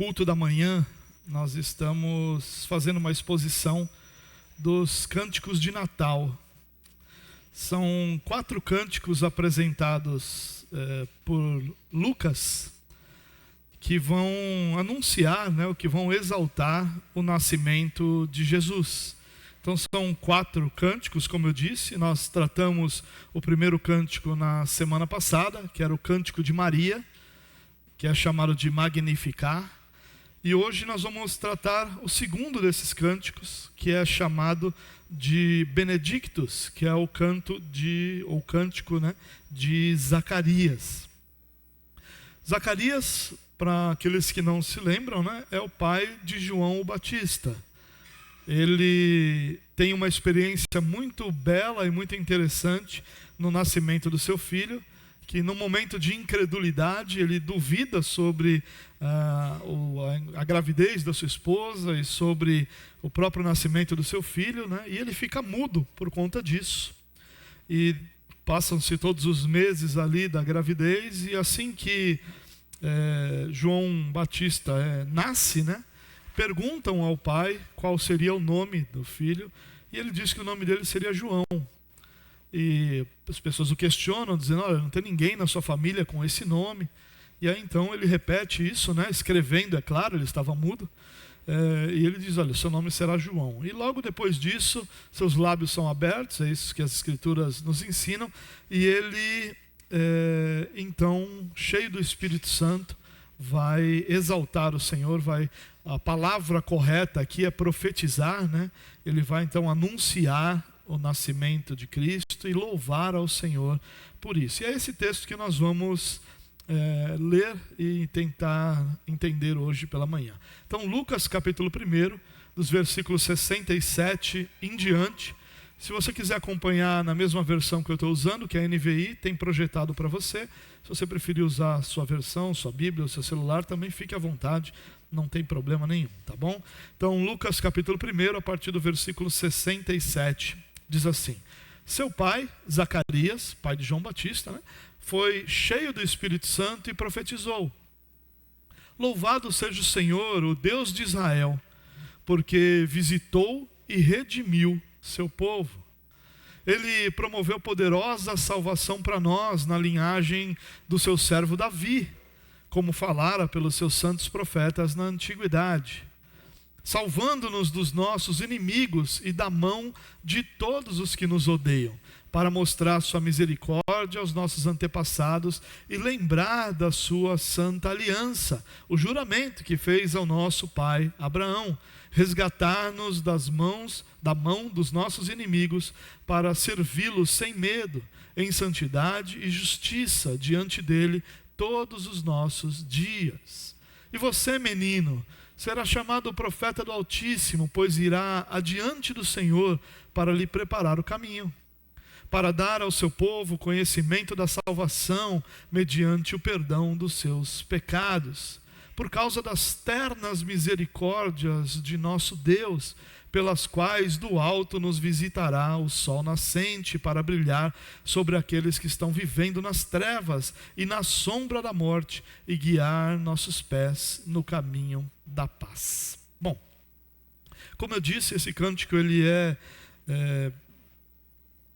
culto da manhã, nós estamos fazendo uma exposição dos cânticos de Natal. São 4 cânticos apresentados por Lucas, que vão anunciar, ou que vão exaltar o nascimento de Jesus. Então são 4 cânticos, como eu disse. Nós tratamos o primeiro cântico na semana passada, que era o cântico de Maria, que é chamado de Magnificar. E hoje nós vamos tratar o segundo desses cânticos, que é chamado de Benedictus, que é o cântico de Zacarias. Zacarias, para aqueles que não se lembram, é o pai de João o Batista. Ele tem uma experiência muito bela e muito interessante no nascimento do seu filho, que no momento de incredulidade ele duvida sobre a gravidez da sua esposa e sobre o próprio nascimento do seu filho, e ele fica mudo por conta disso. E passam-se todos os meses ali da gravidez, e assim que João Batista nasce, perguntam ao pai qual seria o nome do filho, e ele diz que o nome dele seria João. E as pessoas o questionam, dizendo: olha, não tem ninguém na sua família com esse nome. E aí então ele repete isso, escrevendo, é claro, ele estava mudo. E ele diz: olha, seu nome será João. E logo depois disso, seus lábios são abertos, é isso que as escrituras nos ensinam. E ele, então, cheio do Espírito Santo, vai exaltar o Senhor, a palavra correta aqui é profetizar, Ele vai então anunciar o nascimento de Cristo e louvar ao Senhor por isso. E é esse texto que nós vamos ler e tentar entender hoje pela manhã. Então, Lucas capítulo 1, dos versículos 67 em diante. Se você quiser acompanhar na mesma versão que eu estou usando, que é a NVI, tem projetado para você. Se você preferir usar a sua versão, sua Bíblia, o seu celular, também fique à vontade, não tem problema nenhum, tá bom? Então, Lucas capítulo 1, a partir do versículo 67, diz assim: seu pai, Zacarias, pai de João Batista, foi cheio do Espírito Santo e profetizou: louvado seja o Senhor, o Deus de Israel, porque visitou e redimiu seu povo. Ele promoveu poderosa salvação para nós na linhagem do seu servo Davi, como falara pelos seus santos profetas na antiguidade, salvando-nos dos nossos inimigos e da mão de todos os que nos odeiam, para mostrar sua misericórdia aos nossos antepassados e lembrar da sua santa aliança, o juramento que fez ao nosso pai Abraão, resgatar-nos da mão dos nossos inimigos, para servi-los sem medo, em santidade e justiça diante dele todos os nossos dias. E você, menino, será chamado profeta do Altíssimo, pois irá adiante do Senhor para lhe preparar o caminho, para dar ao seu povo conhecimento da salvação mediante o perdão dos seus pecados, por causa das ternas misericórdias de nosso Deus, pelas quais do alto nos visitará o sol nascente, para brilhar sobre aqueles que estão vivendo nas trevas e na sombra da morte, e guiar nossos pés no caminho da paz. Bom, como eu disse, esse cântico ele é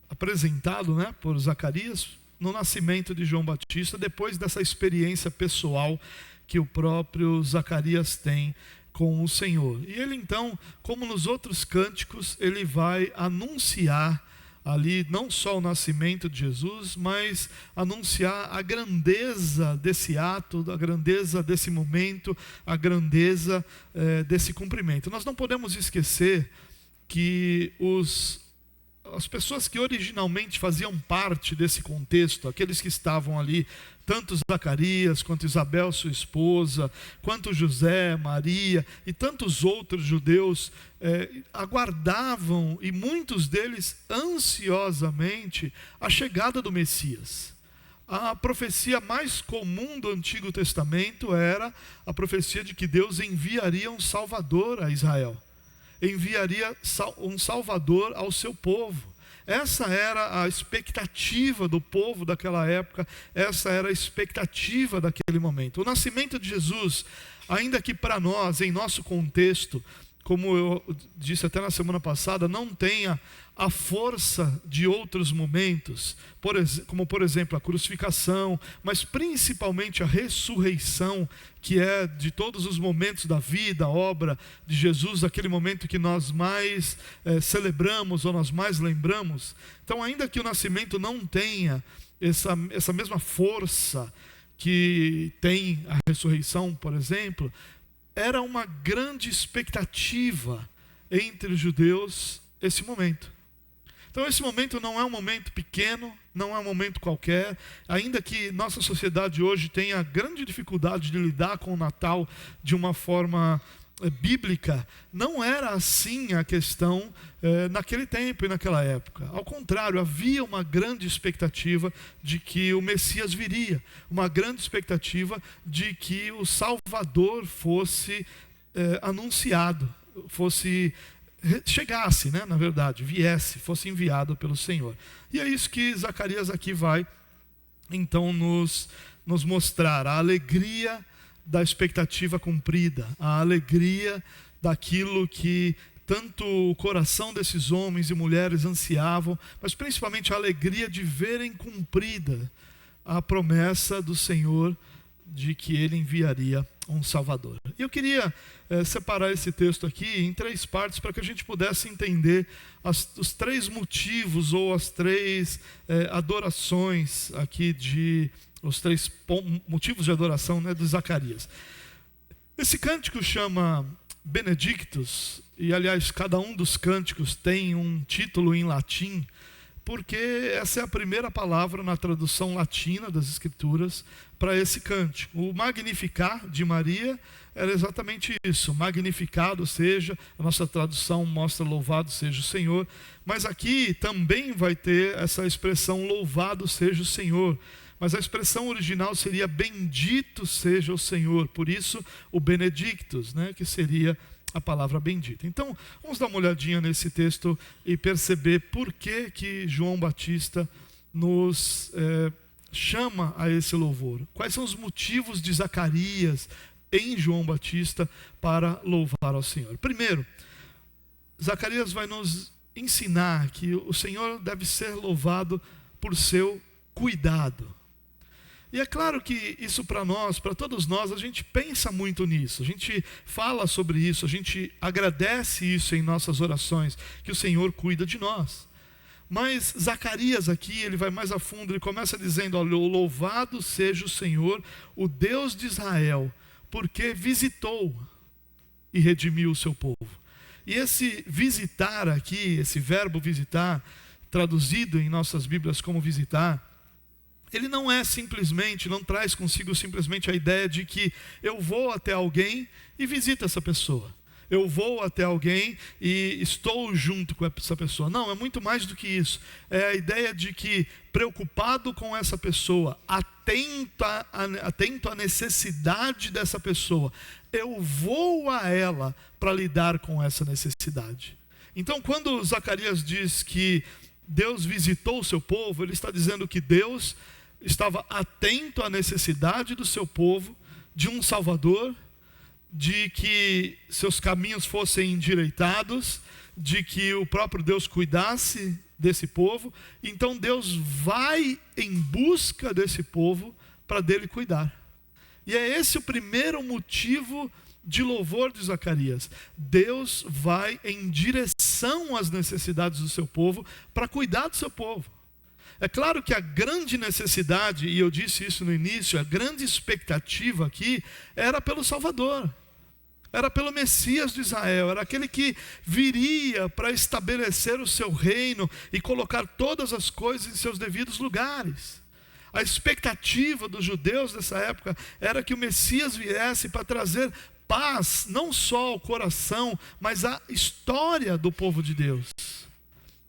apresentado por Zacarias no nascimento de João Batista, depois dessa experiência pessoal que o próprio Zacarias tem com o Senhor. E ele então, como nos outros cânticos, ele vai anunciar ali não só o nascimento de Jesus, mas anunciar a grandeza desse ato, a grandeza desse momento, a grandeza desse cumprimento. Nós não podemos esquecer que as pessoas que originalmente faziam parte desse contexto, aqueles que estavam ali, tanto Zacarias, quanto Isabel, sua esposa, quanto José, Maria e tantos outros judeus, aguardavam, e muitos deles ansiosamente, a chegada do Messias. A profecia mais comum do Antigo Testamento era a profecia de que Deus enviaria um Salvador a Israel, enviaria um Salvador ao seu povo. Essa era a expectativa do povo daquela época, essa era a expectativa daquele momento. O nascimento de Jesus, ainda que para nós, em nosso contexto, como eu disse até na semana passada, não tenha a força de outros momentos, como por exemplo a crucificação, mas principalmente a ressurreição, que é de todos os momentos da vida, a obra de Jesus, aquele momento que nós mais celebramos ou nós mais lembramos. Então, ainda que o nascimento não tenha essa mesma força que tem a ressurreição, por exemplo, era uma grande expectativa entre os judeus esse momento. Então esse momento não é um momento pequeno, não é um momento qualquer, ainda que nossa sociedade hoje tenha grande dificuldade de lidar com o Natal de uma forma bíblica, não era assim a questão naquele tempo e naquela época. Ao contrário, havia uma grande expectativa de que o Messias viria, uma grande expectativa de que o Salvador fosse anunciado, chegasse, na verdade, viesse, fosse enviado pelo Senhor. E é isso que Zacarias aqui vai então nos mostrar, a alegria da expectativa cumprida, a alegria daquilo que tanto o coração desses homens e mulheres ansiavam, mas principalmente a alegria de verem cumprida a promessa do Senhor de que Ele enviaria um Salvador. E eu queria separar esse texto aqui em 3 partes para que a gente pudesse entender os 3 motivos ou as 3 adorações aqui os 3 motivos de adoração de Zacarias. Esse cântico chama Benedictus, e aliás cada um dos cânticos tem um título em latim, porque essa é a primeira palavra na tradução latina das Escrituras para esse cântico. O Magnificat de Maria era exatamente isso, magnificado seja, a nossa tradução mostra louvado seja o Senhor, mas aqui também vai ter essa expressão louvado seja o Senhor, mas a expressão original seria bendito seja o Senhor, por isso o Benedictus, que seria a palavra bendita. Então, vamos dar uma olhadinha nesse texto e perceber por que João Batista nos chama a esse louvor. Quais são os motivos de Zacarias em João Batista para louvar ao Senhor? Primeiro, Zacarias vai nos ensinar que o Senhor deve ser louvado por seu cuidado. E é claro que isso para nós, para todos nós, a gente pensa muito nisso, a gente fala sobre isso, a gente agradece isso em nossas orações, que o Senhor cuida de nós. Mas Zacarias aqui, ele vai mais a fundo, ele começa dizendo, olha, louvado seja o Senhor, o Deus de Israel, porque visitou e redimiu o seu povo. E esse visitar aqui, esse verbo visitar, traduzido em nossas Bíblias como visitar, ele não é simplesmente, não traz consigo simplesmente a ideia de que eu vou até alguém e visito essa pessoa. Eu vou até alguém e estou junto com essa pessoa. Não, é muito mais do que isso. É a ideia de que, preocupado com essa pessoa, atento à necessidade dessa pessoa, eu vou a ela para lidar com essa necessidade. Então, quando Zacarias diz que Deus visitou o seu povo, ele está dizendo que Deus estava atento à necessidade do seu povo, de um Salvador, de que seus caminhos fossem endireitados, de que o próprio Deus cuidasse desse povo. Então Deus vai em busca desse povo para dele cuidar. E é esse o primeiro motivo de louvor de Zacarias. Deus vai em direção às necessidades do seu povo para cuidar do seu povo. É claro que a grande necessidade, e eu disse isso no início, a grande expectativa aqui era pelo Salvador, era pelo Messias de Israel, era aquele que viria para estabelecer o seu reino e colocar todas as coisas em seus devidos lugares. A expectativa dos judeus dessa época era que o Messias viesse para trazer paz, não só ao coração, mas à história do povo de Deus.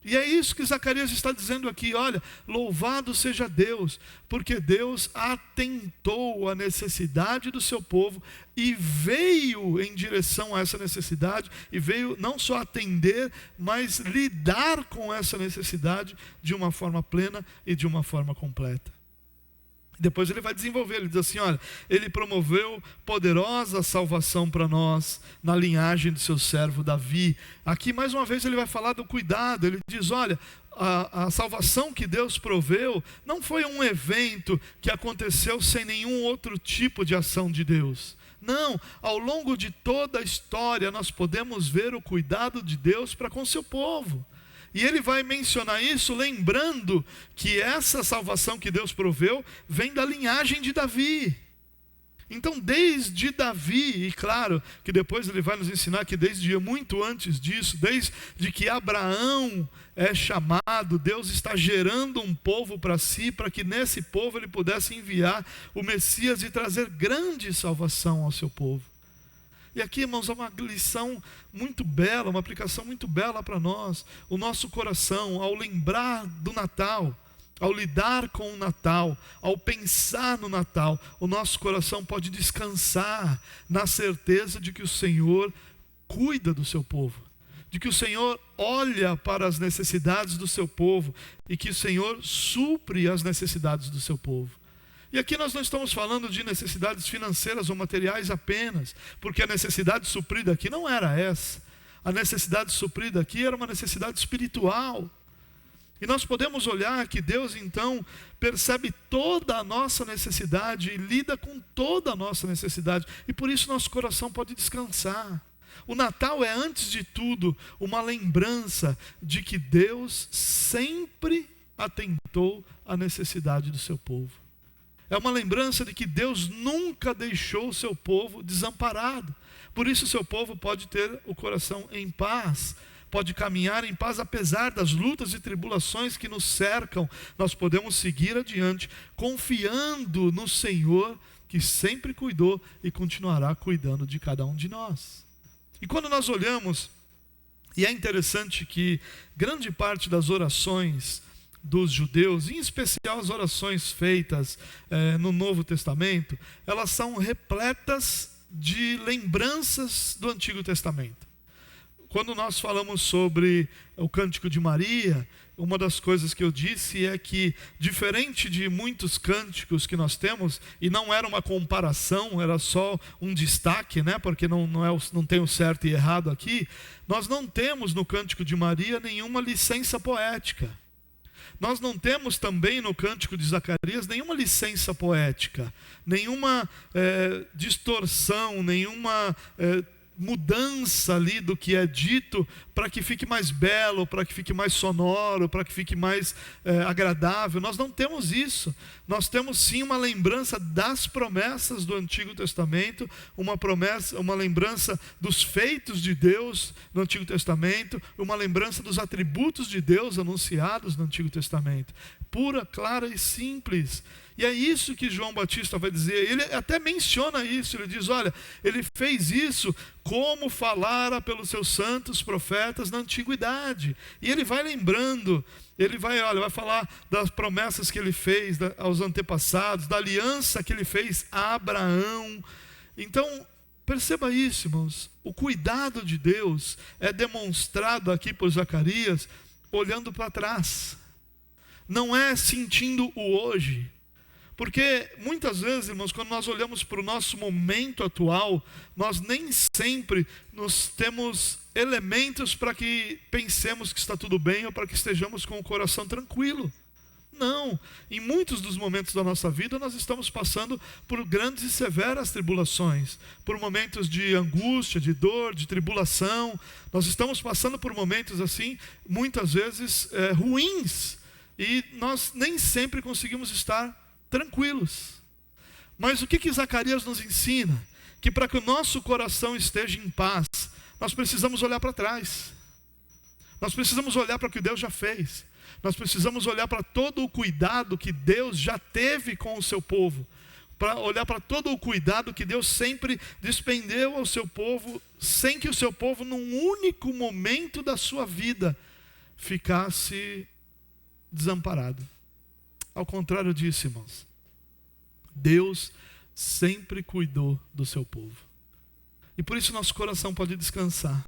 E é isso que Zacarias está dizendo aqui, olha, louvado seja Deus, porque Deus atentou à necessidade do seu povo e veio em direção a essa necessidade, e veio não só atender, mas lidar com essa necessidade de uma forma plena e de uma forma completa. Depois ele vai desenvolver, ele diz assim, olha, ele promoveu poderosa salvação para nós, na linhagem do seu servo Davi. Aqui mais uma vez ele vai falar do cuidado, ele diz, olha, a salvação que Deus proveu não foi um evento que aconteceu sem nenhum outro tipo de ação de Deus. Não, ao longo de toda a história nós podemos ver o cuidado de Deus para com seu povo. E ele vai mencionar isso lembrando que essa salvação que Deus proveu vem da linhagem de Davi. Então desde Davi, e claro que depois ele vai nos ensinar que desde muito antes disso, desde que Abraão é chamado, Deus está gerando um povo para si, para que nesse povo ele pudesse enviar o Messias e trazer grande salvação ao seu povo. E aqui, irmãos, é uma lição muito bela, uma aplicação muito bela para nós. O nosso coração, ao lembrar do Natal, ao lidar com o Natal, ao pensar no Natal, o nosso coração pode descansar na certeza de que o Senhor cuida do seu povo, de que o Senhor olha para as necessidades do seu povo e que o Senhor supre as necessidades do seu povo. E aqui nós não estamos falando de necessidades financeiras ou materiais apenas, porque a necessidade suprida aqui não era essa. A necessidade suprida aqui era uma necessidade espiritual. E nós podemos olhar que Deus então percebe toda a nossa necessidade e lida com toda a nossa necessidade. E por isso nosso coração pode descansar. O Natal é, antes de tudo, uma lembrança de que Deus sempre atentou à necessidade do seu povo. É uma lembrança de que Deus nunca deixou o seu povo desamparado. Por isso o seu povo pode ter o coração em paz, pode caminhar em paz apesar das lutas e tribulações que nos cercam. Nós podemos seguir adiante confiando no Senhor, que sempre cuidou e continuará cuidando de cada um de nós. E quando nós olhamos, e é interessante que grande parte das orações dos judeus, em especial as orações feitas no Novo Testamento, elas são repletas de lembranças do Antigo Testamento. Quando nós falamos sobre o Cântico de Maria, uma das coisas que eu disse é que, diferente de muitos cânticos que nós temos, e não era uma comparação, era só um destaque, né? Porque não tem o certo e errado aqui, nós não temos no Cântico de Maria nenhuma licença poética. Nós não temos também no Cântico de Zacarias nenhuma licença poética, nenhuma distorção, nenhuma mudança ali do que é dito para que fique mais belo, para que fique mais sonoro, para que fique mais agradável. Nós não temos isso. Nós temos sim uma lembrança das promessas do Antigo Testamento, uma lembrança dos feitos de Deus no Antigo Testamento, uma lembrança dos atributos de Deus anunciados no Antigo Testamento. Pura, clara e simples. E é isso que João Batista vai dizer. Ele até menciona isso, ele diz, olha, ele fez isso como falara pelos seus santos profetas na antiguidade. E ele vai lembrando, ele vai falar das promessas que ele fez aos antepassados, da aliança que ele fez a Abraão. Então, perceba isso, irmãos, o cuidado de Deus é demonstrado aqui por Zacarias, olhando para trás. Não é sentindo o hoje. Porque muitas vezes, irmãos, quando nós olhamos para o nosso momento atual, nós nem sempre temos elementos para que pensemos que está tudo bem ou para que estejamos com o coração tranquilo. Não, em muitos dos momentos da nossa vida nós estamos passando por grandes e severas tribulações, por momentos de angústia, de dor, de tribulação. Nós estamos passando por momentos assim, muitas vezes ruins, e nós nem sempre conseguimos estar tranquilos. Mas o que Zacarias nos ensina? Que para que o nosso coração esteja em paz, nós precisamos olhar para trás. Nós precisamos olhar para o que Deus já fez. Nós precisamos olhar para todo o cuidado que Deus já teve com o seu povo. Para olhar para todo o cuidado que Deus sempre despendeu ao seu povo, sem que o seu povo, num único momento da sua vida, ficasse desamparado. Ao contrário disso, irmãos, Deus sempre cuidou do seu povo. E por isso nosso coração pode descansar,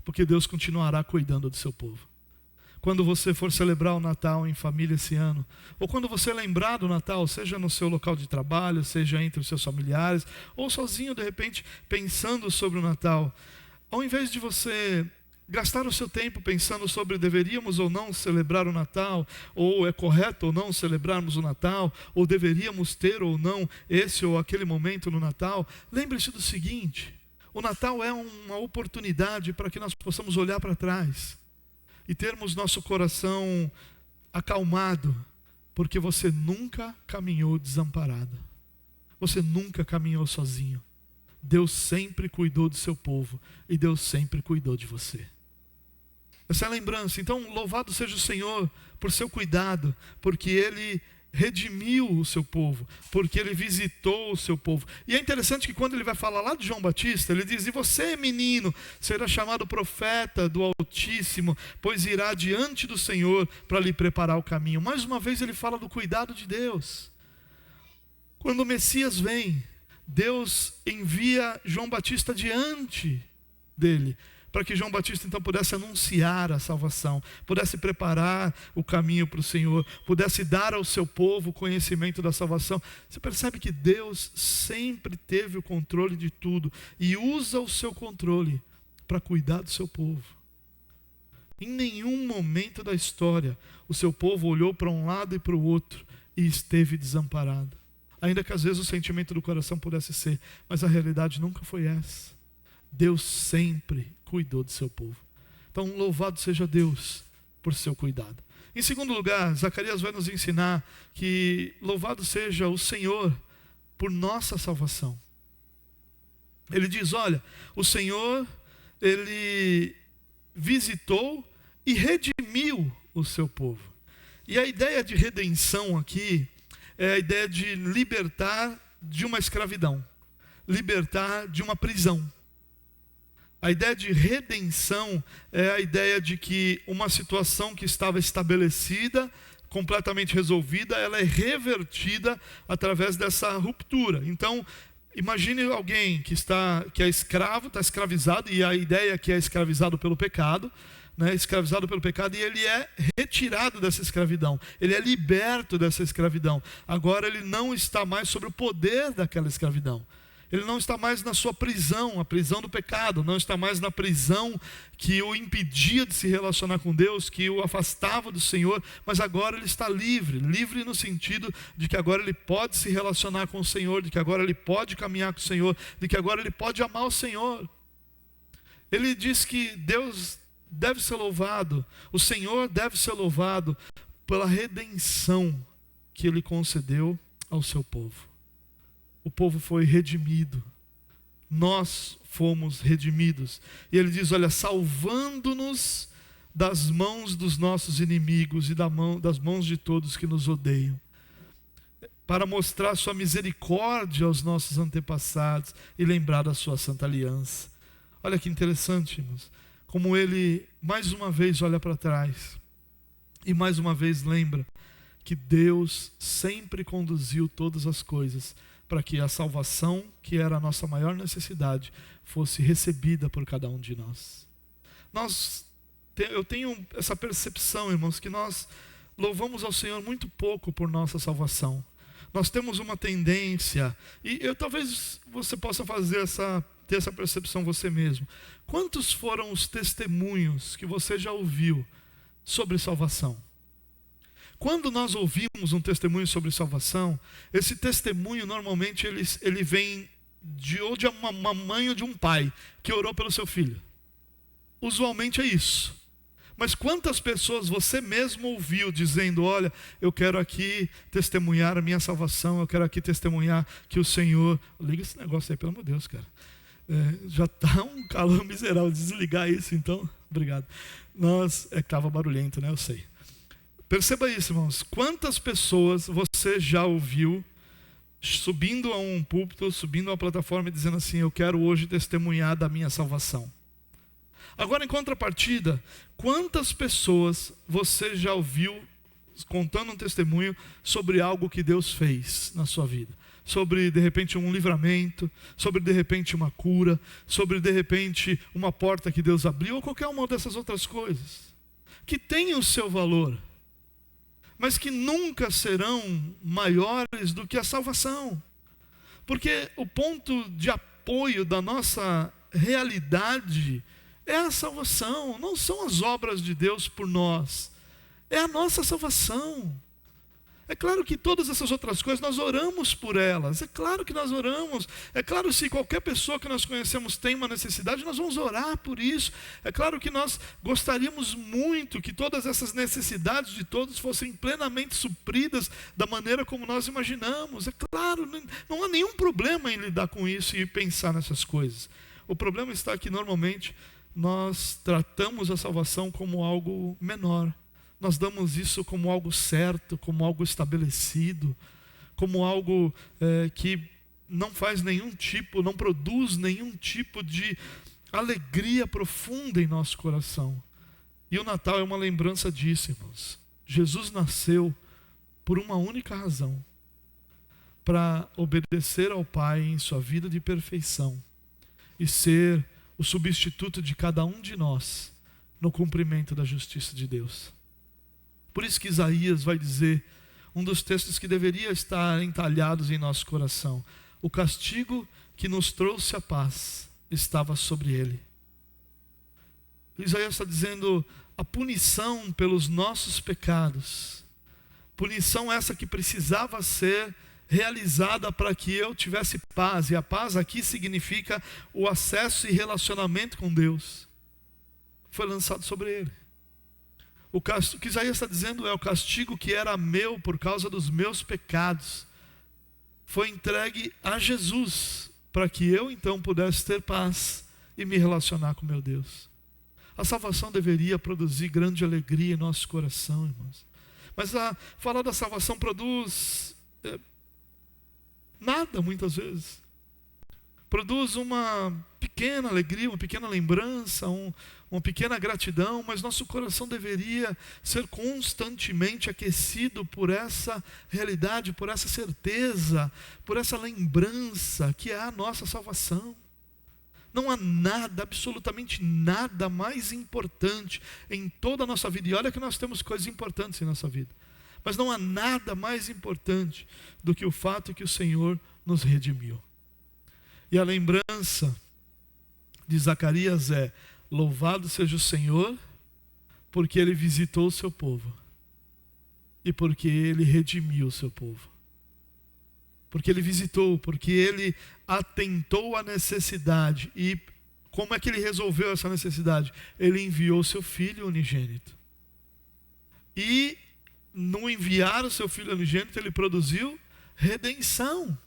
porque Deus continuará cuidando do seu povo. Quando você for celebrar o Natal em família esse ano, ou quando você lembrar do Natal, seja no seu local de trabalho, seja entre os seus familiares, ou sozinho de repente pensando sobre o Natal, ao invés de você gastar o seu tempo pensando sobre deveríamos ou não celebrar o Natal, ou é correto ou não celebrarmos o Natal, ou deveríamos ter ou não esse ou aquele momento no Natal, lembre-se do seguinte: o Natal é uma oportunidade para que nós possamos olhar para trás e termos nosso coração acalmado, porque você nunca caminhou desamparado. Você nunca caminhou sozinho. Deus sempre cuidou do seu povo e Deus sempre cuidou de você. Essa é a lembrança. Então, louvado seja o Senhor por seu cuidado, porque Ele redimiu o seu povo, porque Ele visitou o seu povo. E é interessante que quando ele vai falar lá de João Batista, ele diz: e você, menino, será chamado profeta do Altíssimo, pois irá diante do Senhor para lhe preparar o caminho. Mais uma vez ele fala do cuidado de Deus. Quando o Messias vem, Deus envia João Batista diante dele, para que João Batista então pudesse anunciar a salvação, pudesse preparar o caminho para o Senhor, pudesse dar ao seu povo o conhecimento da salvação. Você percebe que Deus sempre teve o controle de tudo e usa o seu controle para cuidar do seu povo. Em nenhum momento da história o seu povo olhou para um lado e para o outro e esteve desamparado. Ainda que às vezes o sentimento do coração pudesse ser, mas a realidade nunca foi essa. Deus sempre cuidou do seu povo. Então, louvado seja Deus por seu cuidado. Em segundo lugar, Zacarias vai nos ensinar que louvado seja o Senhor por nossa salvação. Ele diz: olha, o Senhor, Ele visitou e redimiu o seu povo. E a ideia de redenção aqui é a ideia de libertar de uma escravidão, libertar de uma prisão. A ideia de redenção é a ideia de que uma situação que estava estabelecida, completamente resolvida, ela é revertida através dessa ruptura. Então, imagine alguém que é escravo, está escravizado, e a ideia é que é escravizado pelo pecado, né? Escravizado pelo pecado, e ele é retirado dessa escravidão, ele é liberto dessa escravidão. Agora ele não está mais sob o poder daquela escravidão. Ele não está mais na sua prisão, a prisão do pecado, não está mais na prisão que o impedia de se relacionar com Deus, que o afastava do Senhor, mas agora ele está livre, livre no sentido de que agora ele pode se relacionar com o Senhor, de que agora ele pode caminhar com o Senhor, de que agora ele pode amar o Senhor. Ele diz que Deus deve ser louvado, o Senhor deve ser louvado pela redenção que Ele concedeu ao seu povo. O povo foi redimido, nós fomos redimidos. E ele diz: olha, salvando-nos das mãos dos nossos inimigos e das mãos de todos que nos odeiam, para mostrar sua misericórdia aos nossos antepassados e lembrar da sua santa aliança. Olha que interessante, irmãos, como ele mais uma vez olha para trás e mais uma vez lembra que Deus sempre conduziu todas as coisas para que a salvação, que era a nossa maior necessidade, fosse recebida por cada um de nós. Eu tenho essa percepção, irmãos, que nós louvamos ao Senhor muito pouco por nossa salvação. Nós temos uma tendência, e talvez você possa ter essa percepção você mesmo. Quantos foram os testemunhos que você já ouviu sobre salvação? Quando nós ouvimos um testemunho sobre salvação, esse testemunho normalmente ele vem de uma mãe ou de um pai que orou pelo seu filho. Usualmente é isso. Mas quantas pessoas você mesmo ouviu dizendo: olha, eu quero aqui testemunhar a minha salvação, eu quero aqui testemunhar que o Senhor... Liga esse negócio aí, pelo amor de Deus, cara. Já está um calor miserável. Desligar isso então, obrigado. É que estava barulhento, né? Eu sei. Perceba isso, irmãos. Quantas pessoas você já ouviu subindo a um púlpito, subindo a uma plataforma e dizendo assim: eu quero hoje testemunhar da minha salvação. Agora, em contrapartida, quantas pessoas você já ouviu contando um testemunho sobre algo que Deus fez na sua vida? Sobre, de repente, um livramento, sobre, de repente, uma cura, sobre, de repente, uma porta que Deus abriu, ou qualquer uma dessas outras coisas, que tem o seu valor, mas que nunca serão maiores do que a salvação. Porque o ponto de apoio da nossa realidade é a salvação, não são as obras de Deus por nós, é a nossa salvação. É claro que todas essas outras coisas nós oramos por elas, é claro que nós oramos, é claro se qualquer pessoa que nós conhecemos tem uma necessidade, nós vamos orar por isso, é claro que nós gostaríamos muito que todas essas necessidades de todos fossem plenamente supridas da maneira como nós imaginamos, é claro, não há nenhum problema em lidar com isso e pensar nessas coisas. O problema está que normalmente nós tratamos a salvação como algo menor. Nós damos isso como algo certo, como algo estabelecido, como algo que não faz nenhum tipo, não produz nenhum tipo de alegria profunda em nosso coração. E o Natal é uma lembrança disso, irmãos. Jesus nasceu por uma única razão: para obedecer ao Pai em sua vida de perfeição e ser o substituto de cada um de nós no cumprimento da justiça de Deus. Por isso que Isaías vai dizer, um dos textos que deveria estar entalhados em nosso coração: o castigo que nos trouxe a paz estava sobre ele. Isaías está dizendo, a punição pelos nossos pecados, punição essa que precisava ser realizada para que eu tivesse paz, e a paz aqui significa o acesso e relacionamento com Deus, foi lançado sobre ele. O que Isaías está dizendo é o castigo que era meu por causa dos meus pecados foi entregue a Jesus, para que eu então pudesse ter paz e me relacionar com meu Deus. A salvação deveria produzir grande alegria em nosso coração, irmãos. Mas falar da salvação produz nada muitas vezes. Produz uma pequena alegria, uma pequena lembrança, uma pequena gratidão, mas nosso coração deveria ser constantemente aquecido por essa realidade, por essa certeza, por essa lembrança que é a nossa salvação. Não há nada, absolutamente nada mais importante em toda a nossa vida. E olha que nós temos coisas importantes em nossa vida. Mas não há nada mais importante do que o fato que o Senhor nos redimiu. E a lembrança de Zacarias é: louvado seja o Senhor, porque Ele visitou o seu povo. E porque Ele redimiu o seu povo. Porque Ele visitou, porque Ele atentou à necessidade. E como é que Ele resolveu essa necessidade? Ele enviou o seu Filho unigênito. E no enviar o seu Filho unigênito, Ele produziu redenção.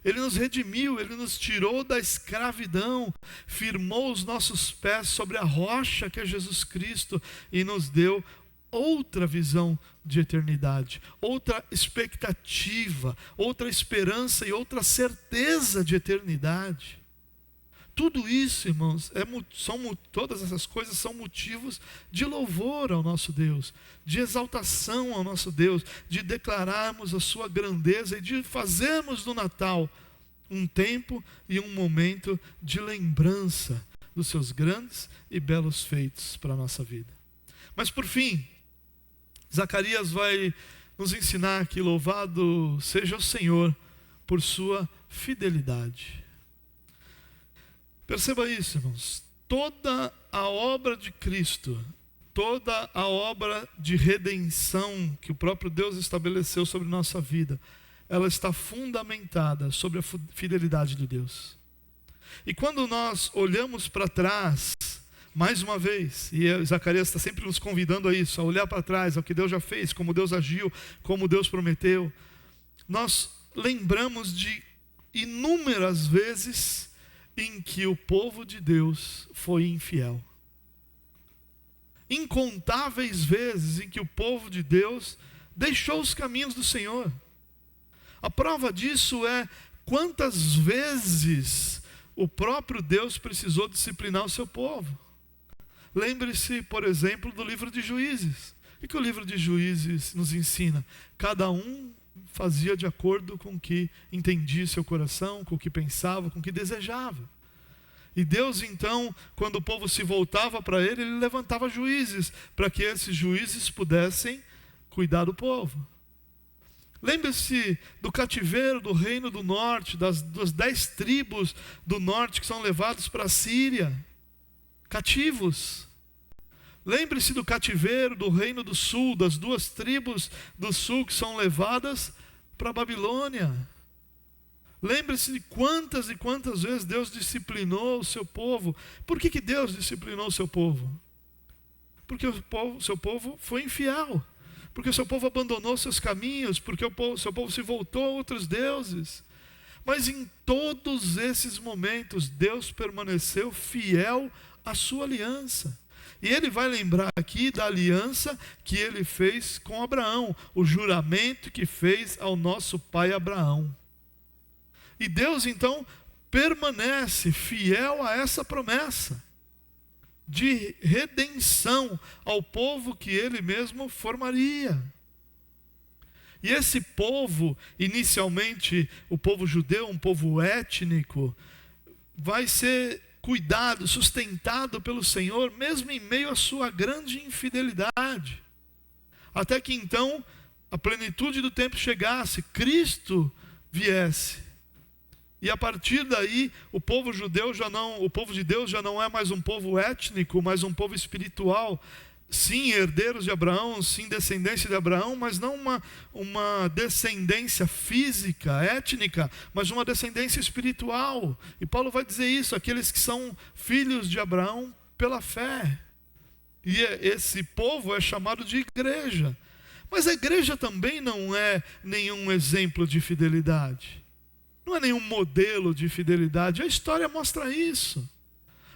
Ele nos redimiu, Ele nos tirou da escravidão, firmou os nossos pés sobre a rocha que é Jesus Cristo e nos deu outra visão de eternidade, outra expectativa, outra esperança e outra certeza de eternidade. Tudo isso, irmãos, todas essas coisas são motivos de louvor ao nosso Deus, de exaltação ao nosso Deus, de declararmos a sua grandeza e de fazermos do Natal um tempo e um momento de lembrança dos seus grandes e belos feitos para a nossa vida. Mas por fim, Zacarias vai nos ensinar que louvado seja o Senhor por sua fidelidade. Perceba isso, irmãos. Toda a obra de Cristo, toda a obra de redenção que o próprio Deus estabeleceu sobre nossa vida, ela está fundamentada sobre a fidelidade de Deus. E quando nós olhamos para trás, mais uma vez, e Zacarias está sempre nos convidando a isso, a olhar para trás, ao que Deus já fez, como Deus agiu, como Deus prometeu, nós lembramos de inúmeras vezes em que o povo de Deus foi infiel. Incontáveis vezes em que o povo de Deus deixou os caminhos do Senhor. A prova disso é quantas vezes o próprio Deus precisou disciplinar o seu povo. Lembre-se, por exemplo, do livro de Juízes. O que o livro de Juízes nos ensina? Cada um fazia de acordo com o que entendia seu coração, com o que pensava, com o que desejava. E Deus então, quando o povo se voltava para ele, ele levantava juízes, para que esses juízes pudessem cuidar do povo. Lembre-se do cativeiro do reino do norte, das 10 tribos do norte que são levados para a Síria, cativos. Lembre-se do cativeiro do reino do sul, das 2 tribos do sul que são levadas para a Babilônia. Lembre-se de quantas e quantas vezes Deus disciplinou o seu povo. Por que Deus disciplinou o seu povo? Porque o seu povo foi infiel. Porque o seu povo abandonou seus caminhos. Porque o seu povo se voltou a outros deuses. Mas em todos esses momentos, Deus permaneceu fiel à sua aliança. E ele vai lembrar aqui da aliança que ele fez com Abraão, o juramento que fez ao nosso pai Abraão. E Deus então permanece fiel a essa promessa de redenção ao povo que ele mesmo formaria. E esse povo, inicialmente o povo judeu, um povo étnico, vai ser cuidado, sustentado pelo Senhor, mesmo em meio à sua grande infidelidade. Até que então a plenitude do tempo chegasse, Cristo viesse. E a partir daí, o povo de Deus já não é mais um povo étnico, mas um povo espiritual. Sim, herdeiros de Abraão, sim, descendência de Abraão, mas não uma descendência física, étnica, mas uma descendência espiritual. E Paulo vai dizer isso, aqueles que são filhos de Abraão pela fé. E esse povo é chamado de igreja. Mas a igreja também não é nenhum exemplo de fidelidade. Não é nenhum modelo de fidelidade. A história mostra isso.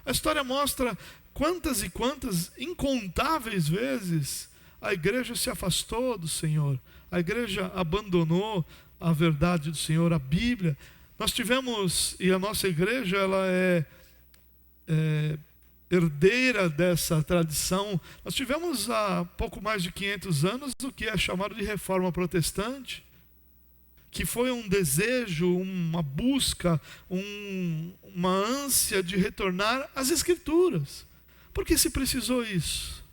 A história mostra quantas e quantas, incontáveis vezes, a igreja se afastou do Senhor. A igreja abandonou a verdade do Senhor, a Bíblia. Nós tivemos, e a nossa igreja, ela é herdeira dessa tradição. Nós tivemos há pouco mais de 500 anos o que é chamado de Reforma Protestante, que foi um desejo, uma busca, uma ânsia de retornar às Escrituras. Por que se precisou isso?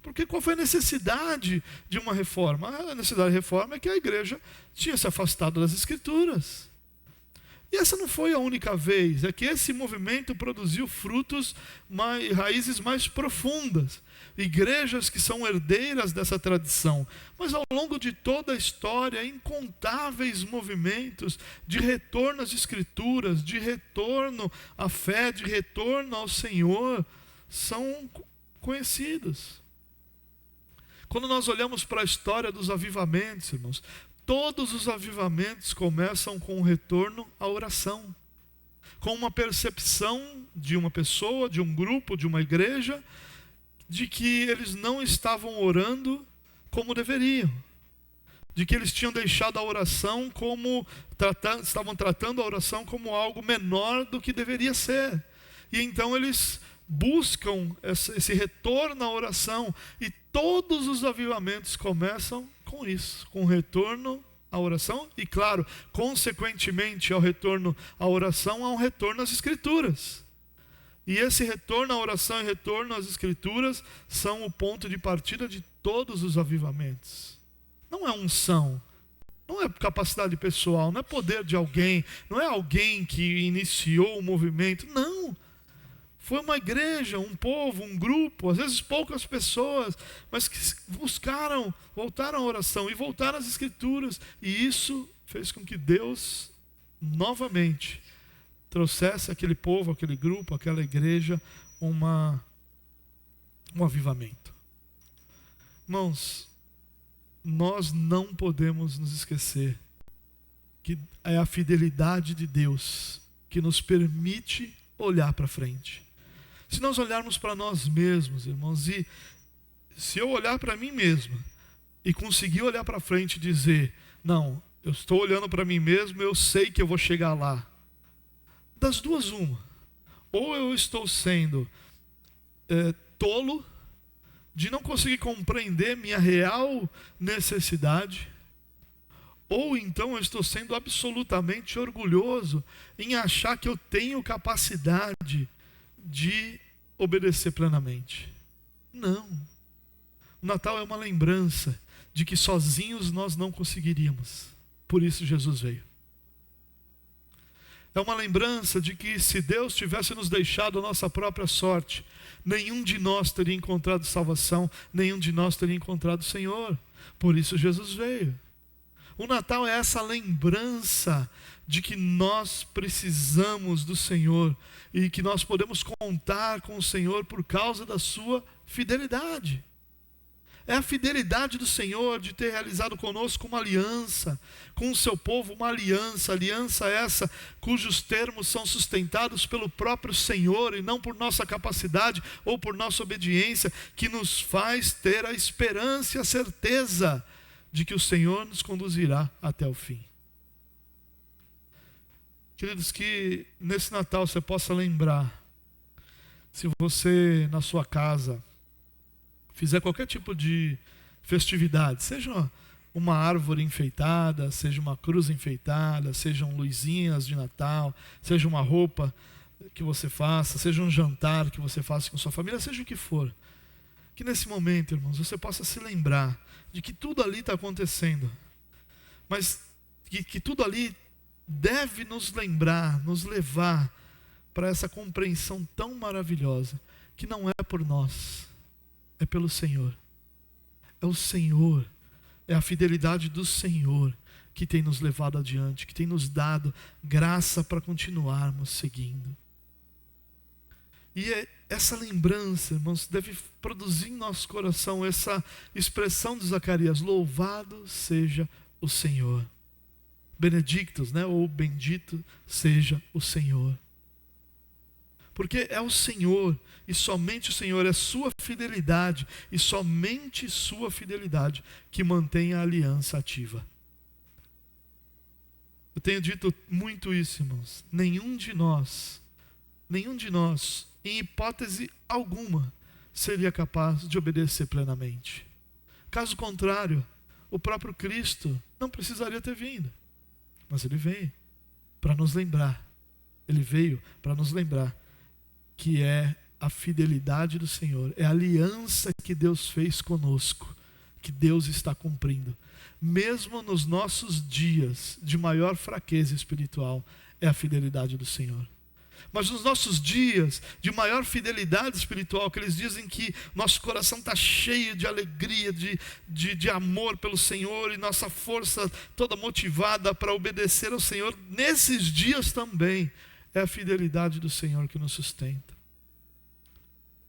Porque qual foi a necessidade de uma reforma? A necessidade de reforma é que a igreja tinha se afastado das Escrituras. E essa não foi a única vez, é que esse movimento produziu frutos, raízes mais profundas. Igrejas que são herdeiras dessa tradição. Mas ao longo de toda a história, incontáveis movimentos de retorno às Escrituras, de retorno à fé, de retorno ao Senhor, são conhecidos. Quando nós olhamos para a história dos avivamentos, irmãos, todos os avivamentos começam com um retorno à oração, com uma percepção de uma pessoa, de um grupo, de uma igreja, de que eles não estavam orando como deveriam, de que eles tinham deixado a oração estavam tratando a oração como algo menor do que deveria ser. E então eles buscam esse retorno à oração, e todos os avivamentos começam com isso, com o retorno à oração, e claro, consequentemente ao retorno à oração, há um retorno às Escrituras. E esse retorno à oração e retorno às Escrituras são o ponto de partida de todos os avivamentos. Não é unção, não é capacidade pessoal, não é poder de alguém, não é alguém que iniciou o movimento, não. Foi uma igreja, um povo, um grupo, às vezes poucas pessoas, mas que voltaram à oração e voltaram às Escrituras. E isso fez com que Deus, novamente, trouxesse aquele povo, aquele grupo, aquela igreja, um avivamento. Irmãos, nós não podemos nos esquecer que é a fidelidade de Deus que nos permite olhar para frente. Se nós olharmos para nós mesmos, irmãos, e se eu olhar para mim mesmo e conseguir olhar para frente e dizer, não, eu estou olhando para mim mesmo, eu sei que eu vou chegar lá. Das duas, uma. Ou eu estou sendo tolo de não conseguir compreender minha real necessidade, ou então eu estou sendo absolutamente orgulhoso em achar que eu tenho capacidade de obedecer plenamente. Não. O Natal é uma lembrança de que sozinhos nós não conseguiríamos. Por isso Jesus veio. É uma lembrança de que se Deus tivesse nos deixado a nossa própria sorte, nenhum de nós teria encontrado salvação, nenhum de nós teria encontrado o Senhor. Por isso Jesus veio. O Natal é essa lembrança de que nós precisamos do Senhor e que nós podemos contar com o Senhor por causa da sua fidelidade. É a fidelidade do Senhor de ter realizado conosco uma aliança, com o seu povo uma aliança essa cujos termos são sustentados pelo próprio Senhor e não por nossa capacidade ou por nossa obediência, que nos faz ter a esperança e a certeza de que o Senhor nos conduzirá até o fim. Queridos, que nesse Natal você possa lembrar, se você na sua casa fizer qualquer tipo de festividade, seja uma árvore enfeitada, seja uma cruz enfeitada, sejam luzinhas de Natal, seja uma roupa que você faça, seja um jantar que você faça com sua família, seja o que for, que nesse momento, irmãos, você possa se lembrar de que tudo ali está acontecendo, mas que tudo ali deve nos lembrar, nos levar para essa compreensão tão maravilhosa, que não é por nós, é pelo Senhor. É o Senhor, é a fidelidade do Senhor que tem nos levado adiante, que tem nos dado graça para continuarmos seguindo. E essa lembrança, irmãos, deve produzir em nosso coração essa expressão de Zacarias: louvado seja o Senhor. Benedictus, ou bendito seja o Senhor. Porque é o Senhor, e somente o Senhor, é sua fidelidade, e somente sua fidelidade, que mantém a aliança ativa. Eu tenho dito muito isso, irmãos. Nenhum de nós, em hipótese alguma, seria capaz de obedecer plenamente. Caso contrário, o próprio Cristo não precisaria ter vindo. Mas Ele veio para nos lembrar. Ele veio para nos lembrar que é a fidelidade do Senhor, é a aliança que Deus fez conosco, que Deus está cumprindo. Mesmo nos nossos dias de maior fraqueza espiritual, é a fidelidade do Senhor. Mas nos nossos dias de maior fidelidade espiritual, aqueles dias em que nosso coração está cheio de alegria, de amor pelo Senhor, e nossa força toda motivada para obedecer ao Senhor, nesses dias também é a fidelidade do Senhor que nos sustenta.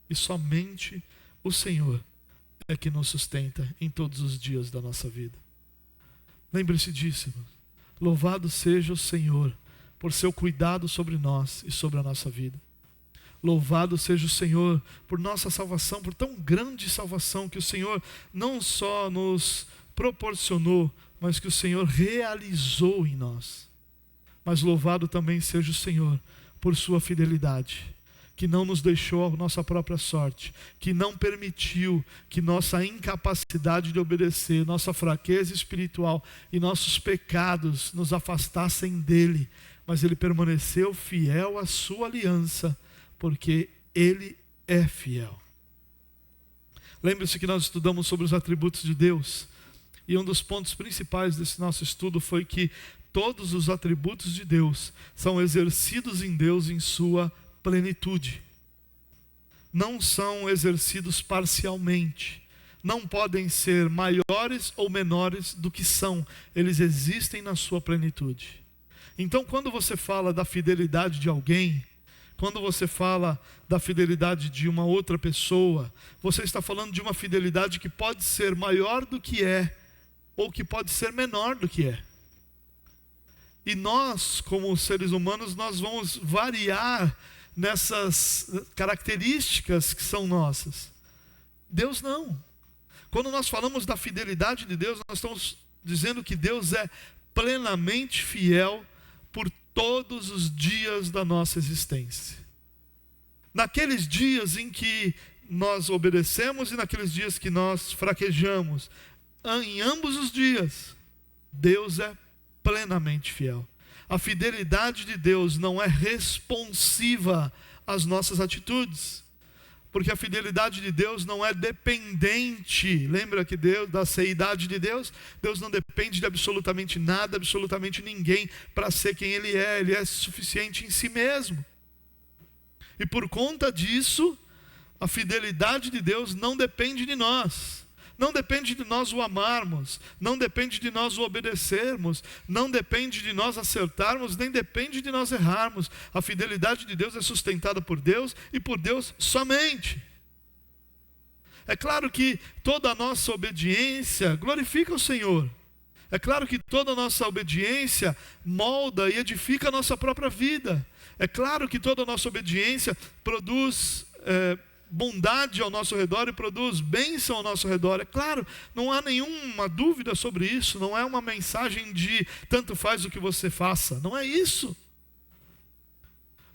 E somente o Senhor é que nos sustenta em todos os dias da nossa vida. Lembre-se disso, irmãos. Louvado seja o Senhor por seu cuidado sobre nós e sobre a nossa vida. Louvado seja o Senhor por nossa salvação, por tão grande salvação que o Senhor não só nos proporcionou, mas que o Senhor realizou em nós. Mas louvado também seja o Senhor por sua fidelidade, que não nos deixou a nossa própria sorte, que não permitiu que nossa incapacidade de obedecer, nossa fraqueza espiritual e nossos pecados nos afastassem dele, mas Ele permaneceu fiel à sua aliança, porque Ele é fiel. Lembre-se que nós estudamos sobre os atributos de Deus, e um dos pontos principais desse nosso estudo foi que todos os atributos de Deus são exercidos em Deus em sua plenitude. Não são exercidos parcialmente. Não podem ser maiores ou menores do que são. Eles existem na sua plenitude. Então, quando você fala da fidelidade de alguém, quando você fala da fidelidade de uma outra pessoa, você está falando de uma fidelidade que pode ser maior do que é, ou que pode ser menor do que é. E nós, como seres humanos, nós vamos variar nessas características que são nossas. Deus não. Quando nós falamos da fidelidade de Deus, nós estamos dizendo que Deus é plenamente fiel por todos os dias da nossa existência. Naqueles dias em que nós obedecemos e naqueles dias que nós fraquejamos. Em ambos os dias, Deus é plenamente fiel. A fidelidade de Deus não é responsiva às nossas atitudes, porque a fidelidade de Deus não é dependente. Lembra que Deus, da seidade de Deus, Deus não depende de absolutamente nada, absolutamente ninguém para ser quem Ele é suficiente em si mesmo. E por conta disso, a fidelidade de Deus não depende de nós. Não depende de nós o amarmos, não depende de nós o obedecermos, não depende de nós acertarmos, nem depende de nós errarmos. A fidelidade de Deus é sustentada por Deus e por Deus somente. É claro que toda a nossa obediência glorifica o Senhor. É claro que toda a nossa obediência molda e edifica a nossa própria vida. É claro que toda a nossa obediência produz bondade ao nosso redor e produz bênção ao nosso redor. É claro, não há nenhuma dúvida sobre isso. Não é uma mensagem de tanto faz o que você faça. Não é isso.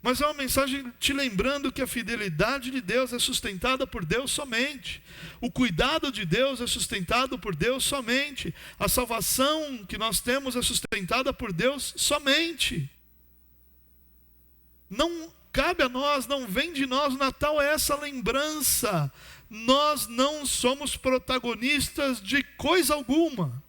Mas é uma mensagem te lembrando que a fidelidade de Deus é sustentada por Deus somente. O cuidado de Deus é sustentado por Deus somente. A salvação que nós temos é sustentada por Deus somente. Não cabe a nós, não vem de nós. O Natal é essa lembrança. Nós não somos protagonistas de coisa alguma.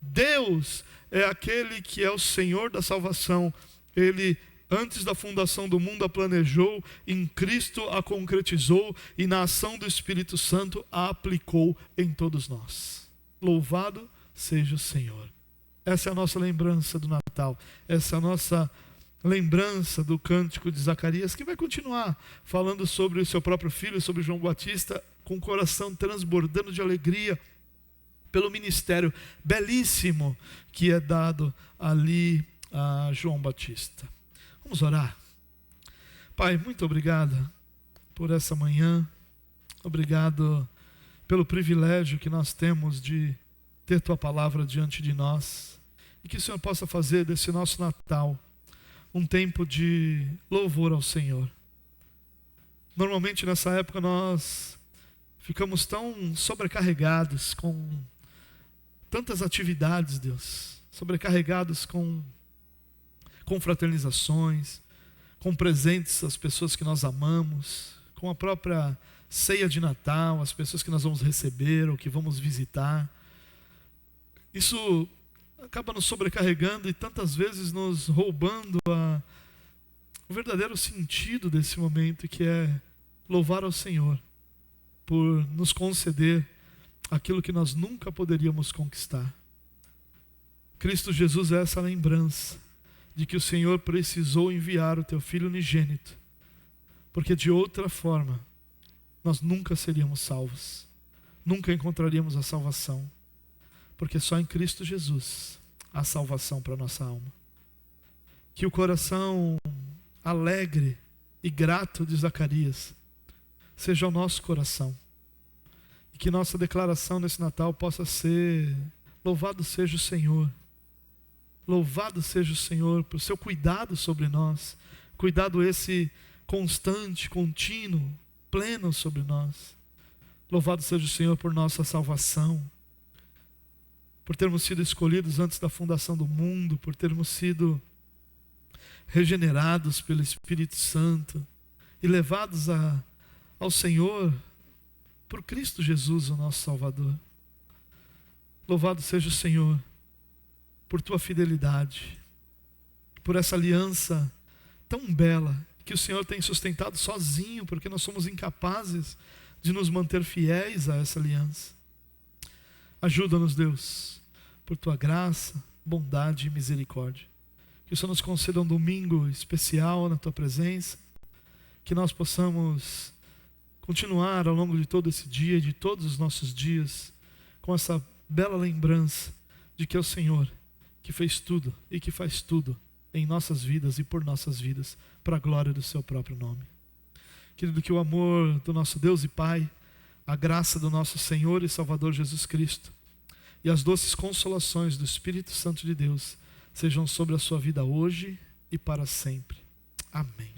Deus é aquele que é o Senhor da salvação. Ele, antes da fundação do mundo, a planejou, em Cristo a concretizou e na ação do Espírito Santo a aplicou em todos nós. Louvado seja o Senhor. Essa é a nossa lembrança do Natal. Essa é a nossa lembrança do cântico de Zacarias, que vai continuar falando sobre o seu próprio filho, sobre João Batista, com o coração transbordando de alegria pelo ministério belíssimo que é dado ali a João Batista. Vamos orar. Pai, muito obrigado por essa manhã. Obrigado pelo privilégio que nós temos de ter Tua palavra diante de nós. E que o Senhor possa fazer desse nosso Natal um tempo de louvor ao Senhor. Normalmente nessa época nós ficamos tão sobrecarregados com tantas atividades, Deus. Sobrecarregados com fraternizações, com presentes às pessoas que nós amamos, com a própria ceia de Natal, as pessoas que nós vamos receber ou que vamos visitar. Isso acaba nos sobrecarregando e tantas vezes nos roubando o verdadeiro sentido desse momento, que é louvar ao Senhor por nos conceder aquilo que nós nunca poderíamos conquistar. Cristo Jesus é essa lembrança de que o Senhor precisou enviar o Teu Filho unigênito, porque de outra forma nós nunca seríamos salvos, nunca encontraríamos a salvação, porque só em Cristo Jesus há salvação para a nossa alma. Que o coração alegre e grato de Zacarias seja o nosso coração, e que nossa declaração nesse Natal possa ser: louvado seja o Senhor. Louvado seja o Senhor por seu cuidado sobre nós, cuidado esse constante, contínuo, pleno sobre nós. Louvado seja o Senhor por nossa salvação, por termos sido escolhidos antes da fundação do mundo, por termos sido regenerados pelo Espírito Santo e levados ao Senhor por Cristo Jesus, o nosso Salvador. Louvado seja o Senhor por Tua fidelidade, por essa aliança tão bela que o Senhor tem sustentado sozinho, porque nós somos incapazes de nos manter fiéis a essa aliança. Ajuda-nos, Deus, por Tua graça, bondade e misericórdia. Que o Senhor nos conceda um domingo especial na Tua presença, que nós possamos continuar ao longo de todo esse dia, de todos os nossos dias, com essa bela lembrança de que é o Senhor que fez tudo e que faz tudo em nossas vidas e por nossas vidas, para a glória do Seu próprio nome. Querido, que o amor do nosso Deus e Pai, a graça do nosso Senhor e Salvador Jesus Cristo e as doces consolações do Espírito Santo de Deus sejam sobre a sua vida hoje e para sempre. Amém.